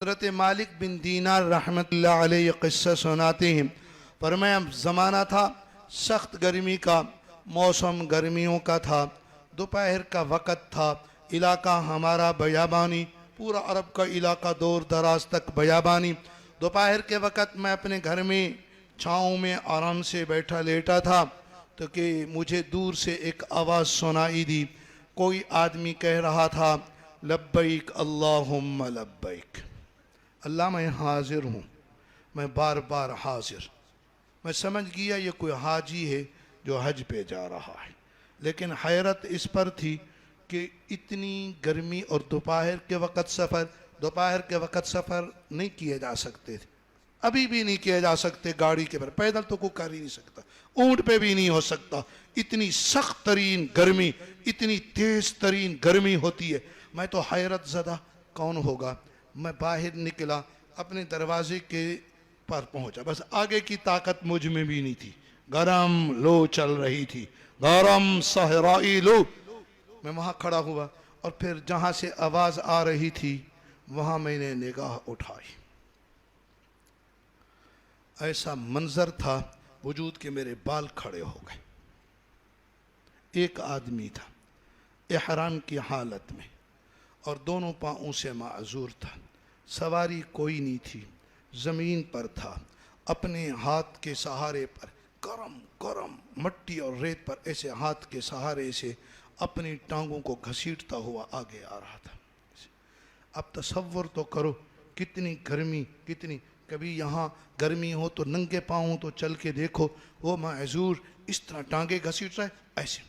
حضرت مالک بن دینار رحمت اللہ علیہ قصہ سناتے ہیں، فرمایا زمانہ تھا سخت گرمی کا، موسم گرمیوں کا تھا، دوپہر کا وقت تھا، علاقہ ہمارا بیابانی، پورا عرب کا علاقہ دور دراز تک بیابانی۔ دوپہر کے وقت میں اپنے گھر میں چھاؤں میں آرام سے بیٹھا لیٹا تھا تو کہ مجھے دور سے ایک آواز سنائی دی، کوئی آدمی کہہ رہا تھا لبیک اللہم لبیک، اللہ میں حاضر ہوں، میں بار بار حاضر۔ میں سمجھ گیا یہ کوئی حاجی ہے جو حج پہ جا رہا ہے، لیکن حیرت اس پر تھی کہ اتنی گرمی اور دوپہر کے وقت سفر نہیں کیے جا سکتے تھے، ابھی بھی نہیں کیے جا سکتے گاڑی کے پر، پیدل تو کوئی کر ہی نہیں سکتا، اونٹ پہ بھی نہیں ہو سکتا، اتنی سخت ترین گرمی، اتنی تیز ترین گرمی ہوتی ہے۔ میں تو حیرت زدہ کون ہوگا، میں باہر نکلا، اپنے دروازے کے پر پہنچا، بس آگے کی طاقت مجھ میں بھی نہیں تھی، گرم لو چل رہی تھی، گرم صحرائی لو۔ میں وہاں کھڑا ہوا اور پھر جہاں سے آواز آ رہی تھی وہاں میں نے نگاہ اٹھائی، ایسا منظر تھا وجود کے میرے بال کھڑے ہو گئے۔ ایک آدمی تھا احرام کی حالت میں اور دونوں پاؤں سے معذور تھا، سواری کوئی نہیں تھی، زمین پر تھا، اپنے ہاتھ کے سہارے پر گرم گرم مٹی اور ریت پر ایسے ہاتھ کے سہارے سے اپنی ٹانگوں کو گھسیٹتا ہوا آگے آ رہا تھا۔ اب تصور تو کرو کتنی گرمی، کتنی، کبھی یہاں گرمی ہو تو ننگے پاؤں تو چل کے دیکھو، وہ معذور اس طرح ٹانگیں گھسیٹ رہا ہے ایسے،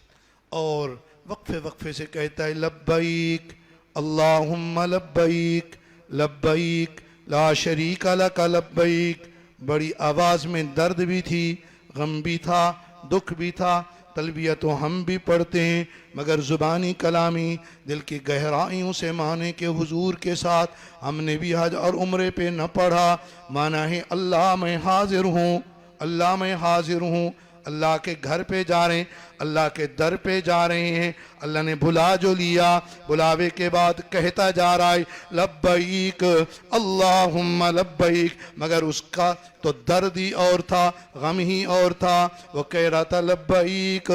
اور وقفے سے کہتا ہے لبیک اللہم لبیک لبیک لا شریک لک لبیک۔ بڑی آواز میں درد بھی تھی، غم بھی تھا، دکھ بھی تھا، تلبیہ تو ہم بھی پڑھتے ہیں مگر زبانی کلامی دل کی گہرائیوں سے مانے کے حضور کے ساتھ ہم نے بھی حج اور عمرے پہ نہ پڑھا۔ مانا ہے اللہ میں حاضر ہوں، اللہ میں حاضر ہوں، اللہ کے گھر پہ جا رہے ہیں، اللہ کے در پہ جا رہے ہیں، اللہ نے بلا جو لیا، بلاوے کے بعد کہتا جا رہا ہے لبیک اللہم لبیک، مگر اس کا تو درد ہی اور تھا، غم ہی اور تھا، وہ کہہ رہا تھا لبیک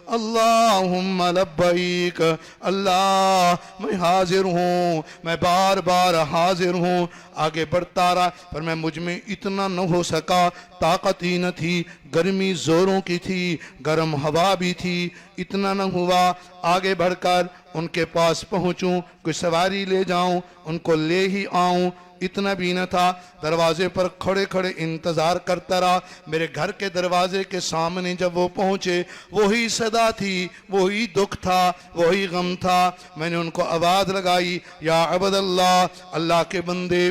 اللہم لبیک، اللہ میں حاضر ہوں، میں بار بار حاضر ہوں۔ آگے بڑھتا رہا پر میں مجھ میں اتنا نہ ہو سکا، طاقت ہی نہ تھی، گرمی زوروں کی تھی، گرم ہوا بھی تھی، اتنا نہ ہوا آگے بڑھ کر ان کے پاس پہنچوں، کوئی سواری لے جاؤں، ان کو لے ہی آؤں، اتنا بھی نہ تھا۔ دروازے پر کھڑے کھڑے انتظار کرتا رہا، میرے گھر کے دروازے کے سامنے جب وہ پہنچے وہی صدا تھی، وہی دکھ تھا، وہی غم تھا۔ میں نے ان کو آواز لگائی یا عبد اللہ، اللہ کے بندے،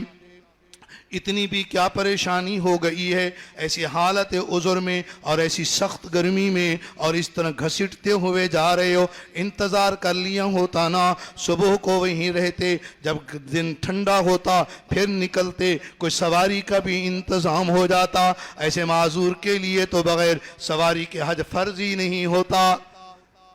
اتنی بھی کیا پریشانی ہو گئی ہے، ایسی حالت عذر میں اور ایسی سخت گرمی میں اور اس طرح گھسٹتے ہوئے جا رہے ہو، انتظار کر لیا ہوتا نا، صبح کو وہیں رہتے، جب دن ٹھنڈا ہوتا پھر نکلتے، کوئی سواری کا بھی انتظام ہو جاتا۔ ایسے معذور کے لیے تو بغیر سواری کے حج فرض ہی نہیں ہوتا،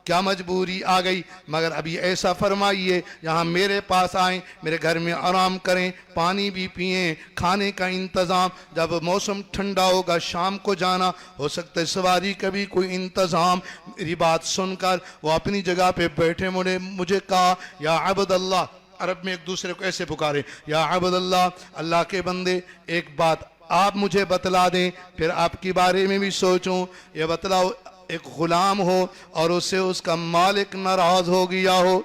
کیا مجبوری آ گئی، مگر ابھی ایسا فرمائیے یہاں میرے پاس آئیں، میرے گھر میں آرام کریں، پانی بھی پئیں، کھانے کا انتظام، جب موسم ٹھنڈا ہوگا شام کو جانا، ہو سکتا ہے سواری کا بھی کوئی انتظام۔ میری بات سن کر وہ اپنی جگہ پہ بیٹھے، مجھے کہا یا عبد اللہ، عرب میں ایک دوسرے کو ایسے پکارے یا عبد اللہ، اللہ کے بندے ایک بات آپ مجھے بتلا دیں، پھر آپ کے بارے میں بھی سوچوں، یہ بتلاؤ ایک غلام ہو اور اسے اس کا مالک ناراض ہو گیا ہو،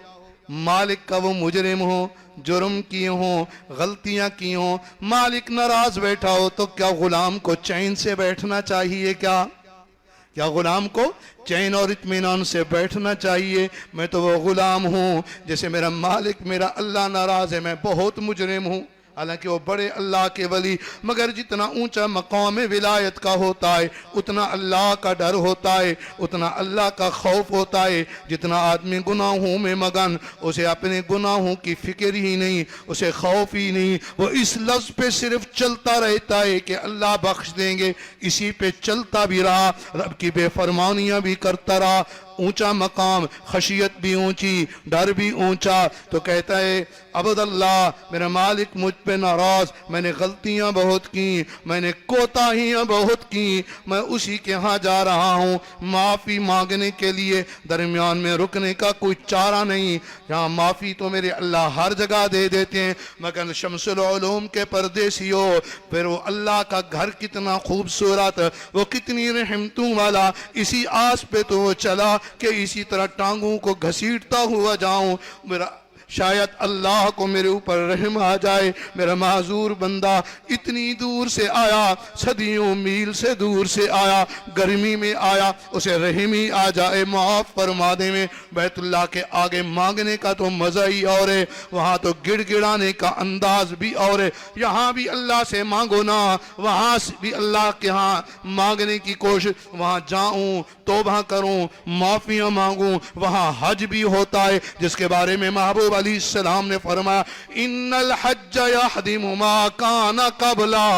مالک کا وہ مجرم ہو، جرم کیے ہوں، غلطیاں کی ہوں، مالک ناراض بیٹھا ہو تو کیا غلام کو چین سے بیٹھنا چاہیے؟ کیا غلام کو چین اور اطمینان سے بیٹھنا چاہیے؟ میں تو وہ غلام ہوں جیسے میرا مالک، میرا اللہ ناراض ہے، میں بہت مجرم ہوں۔ حالانکہ وہ بڑے اللہ کے ولی، مگر جتنا اونچا مقام ولایت کا ہوتا ہے اتنا اللہ کا ڈر ہوتا ہے، اتنا اللہ کا خوف ہوتا ہے۔ جتنا آدمی گناہوں میں مگن، اسے اپنے گناہوں کی فکر ہی نہیں، اسے خوف ہی نہیں، وہ اس لفظ پہ صرف چلتا رہتا ہے کہ اللہ بخش دیں گے، اسی پہ چلتا بھی رہا، رب کی بے فرمانیاں بھی کرتا رہا، اونچا مقام، خشیت بھی اونچی، ڈر بھی اونچا. تو کہتا ہے عبداللہ میرا مالک مجھ پہ ناراض، میں نے غلطیاں بہت کی، میں نے کوتاہیاں بہت کی، میں اسی کے ہاں جا رہا ہوں معافی مانگنے کے لیے. درمیان میں رکنے کا کوئی چارہ نہیں، یہاں معافی تو میرے اللہ ہر جگہ دے دیتے ہیں. مگر شمس العلوم کے پردیسی ہو، پھر وہ اللہ کا گھر کتنا خوبصورت، وہ کتنی رحمتوں والا. اسی آس پہ تو وہ چلا کہ اسی طرح ٹانگوں کو گھسیٹتا ہوا جاؤں، میرا شاید اللہ کو میرے اوپر رحم آ جائے. میرا معذور بندہ اتنی دور سے آیا، صدیوں میل سے دور سے آیا، گرمی میں آیا، اسے رحم ہی آ جائے معاف فرما دے. میں بیت اللہ کے آگے مانگنے کا تو مزہ ہی اور ہے، وہاں تو گڑ گڑانے کا انداز بھی اور ہے. یہاں بھی اللہ سے مانگو نا، وہاں بھی اللہ کے ہاں مانگنے کی کوشش. وہاں جاؤں، توبہ کروں، معافیاں مانگوں. وہاں حج بھی ہوتا ہے جس کے بارے میں محبوب علیہ السلام نے فرمایا ان الحج یہدم ما کان قبلا،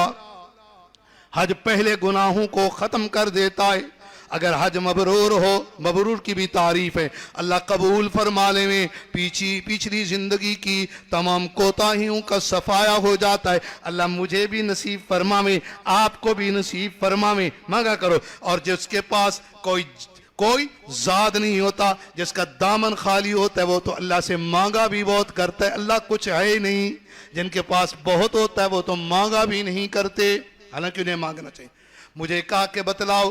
حج پہلے گناہوں کو ختم کر دیتا ہے. اگر حج مبرور ہو، مبرور کی بھی تعریف ہے، اللہ قبول فرما لے میں پچھلی زندگی کی تمام کوتاہیوں کا صفایا ہو جاتا ہے. اللہ مجھے بھی نصیب فرما میں، آپ کو بھی نصیب فرما میں. مانگا کرو. اور جس کے پاس کوئی زاد نہیں ہوتا، جس کا دامن خالی ہوتا ہے، وہ تو اللہ سے مانگا بھی بہت کرتا ہے. اللہ کچھ ہے ہی نہیں. جن کے پاس بہت ہوتا ہے وہ تو مانگا بھی نہیں کرتے، حالانکہ انہیں مانگنا چاہیے. مجھے کہا کہ بتلاؤ،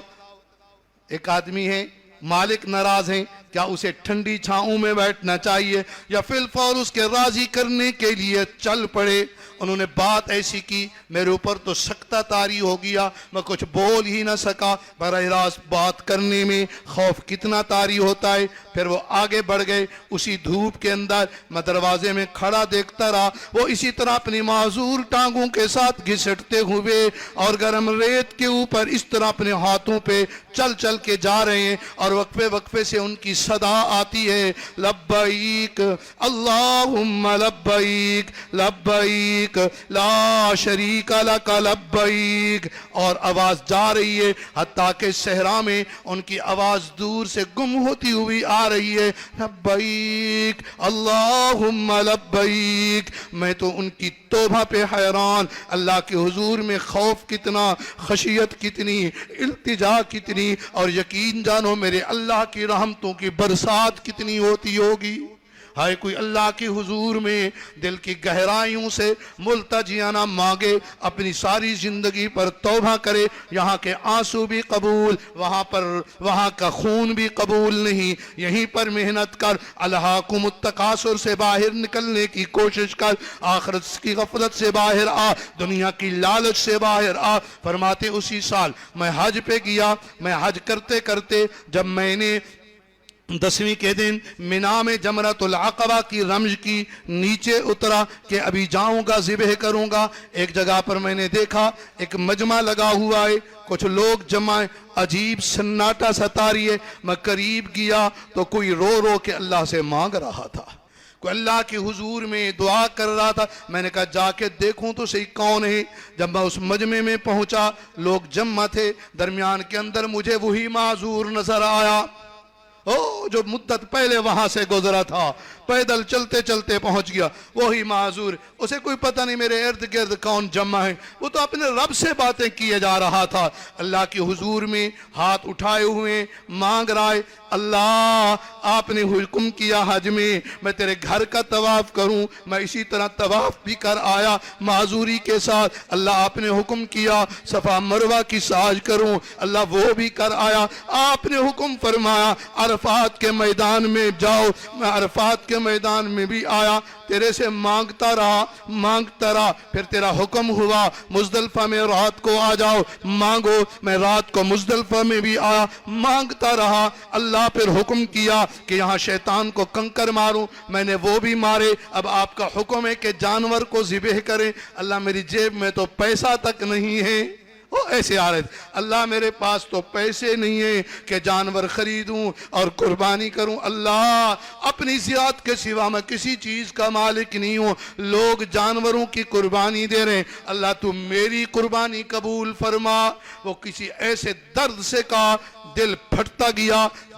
ایک آدمی ہے، مالک ناراض ہیں، کیا اسے ٹھنڈی چھاؤں میں بیٹھنا چاہیے یا فی الفور اس کے راضی کرنے کے لیے چل پڑے؟ انہوں نے بات ایسی کی، میرے اوپر تو سکتہ طاری ہو گیا، میں کچھ بول ہی نہ سکا. براہ راست بات کرنے میں خوف کتنا طاری ہوتا ہے. پھر وہ آگے بڑھ گئے. اسی دھوپ کے اندر میں دروازے میں کھڑا دیکھتا رہا، وہ اسی طرح اپنی معذور ٹانگوں کے ساتھ گھسٹتے ہوئے اور گرم ریت کے اوپر اس طرح اپنے ہاتھوں پہ چل چل کے جا رہے ہیں. اور وقفے وقفے سے ان کی صدا آتی ہے لبیک اللہم لبیک لبیک لا شریک لک لبیک. اور آواز جا رہی ہے حتیٰ کہ صحرا میں ان کی آواز دور سے گم ہوتی ہوئی آ رہی ہے لبیک اللہم لبیک. میں تو ان کی توبہ پہ حیران، اللہ کے حضور میں خوف کتنا، خشیت کتنی، التجا کتنی، اور یقین جانو میرے اللہ کی رحمتوں کی برسات کتنی ہوتی ہوگی. ہائے کوئی اللہ کی حضور میں دل کی گہرائیوں سے ملتجیانہ مانگے، اپنی ساری زندگی پر توبہ کرے. یہاں کے آنسو بھی قبول، وہاں کا خون بھی قبول نہیں. یہیں پر محنت کر، الہاکم التکاثر سے باہر نکلنے کی کوشش کر، آخرت کی غفلت سے باہر آ، دنیا کی لالچ سے باہر آ. فرماتے اسی سال میں حج پہ گیا. میں حج کرتے کرتے جب میں نے 10ویں کے دن منا میں جمرۃ العقبہ کی رمز کی، نیچے اترا کہ ابھی جاؤں گا ذبح کروں گا. ایک جگہ پر میں نے دیکھا ایک مجمع لگا ہوا ہے، کچھ لوگ جمع، عجیب سناٹا ستاری ہے. میں قریب گیا تو کوئی رو رو کے اللہ سے مانگ رہا تھا، کوئی اللہ کے حضور میں دعا کر رہا تھا. میں نے کہا جا کے دیکھوں تو صحیح کون ہے. جب میں اس مجمع میں پہنچا، لوگ جمع تھے، درمیان کے اندر مجھے وہی معذور نظر آیا جو مدت پہلے وہاں سے گزرا تھا، پیدل چلتے چلتے پہنچ گیا. وہی معذور، اسے کوئی پتہ نہیں میرے ارد گرد کون جمع ہے. وہ تو اپنے رب سے باتیں کیے جا رہا تھا. اللہ کے حضور میں ہاتھ اٹھائے ہوئے مانگ رہا ہے اللہ آپ نے حکم کیا حج میں تیرے گھر کا طواف کروں. میں اسی طرح طواف بھی کر آیا معذوری کے ساتھ. اللہ آپ نے حکم کیا صفا مروہ کی سعی کروں. اللہ وہ بھی کر آیا. آپ نے حکم فرمایا عرفات کے میدان میں جاؤ. میں عرفات کے میدان میں بھی آیا، تیرے سے مانگتا رہا. پھر تیرا حکم ہوا مزدلفہ میں رات کو آ جاؤ، مانگو. میں رات کو مزدلفہ میں بھی آیا، مانگتا رہا. اللہ پھر حکم کیا کہ یہاں شیطان کو کنکر ماروں. میں نے وہ بھی مارے. اب آپ کا حکم ہے کہ جانور کو ذبح کریں. اللہ میری جیب میں تو پیسہ تک نہیں ہے. وہ ایسے آ رہے تھے، اللہ میرے پاس تو پیسے نہیں ہیں کہ جانور خریدوں اور قربانی کروں. اللہ اپنی ذات کے سوا میں کسی چیز کا مالک نہیں ہوں. لوگ جانوروں کی قربانی دے رہے ہیں، اللہ تو میری قربانی قبول فرما. وہ کسی ایسے درد سے کا دل پھٹتا گیا،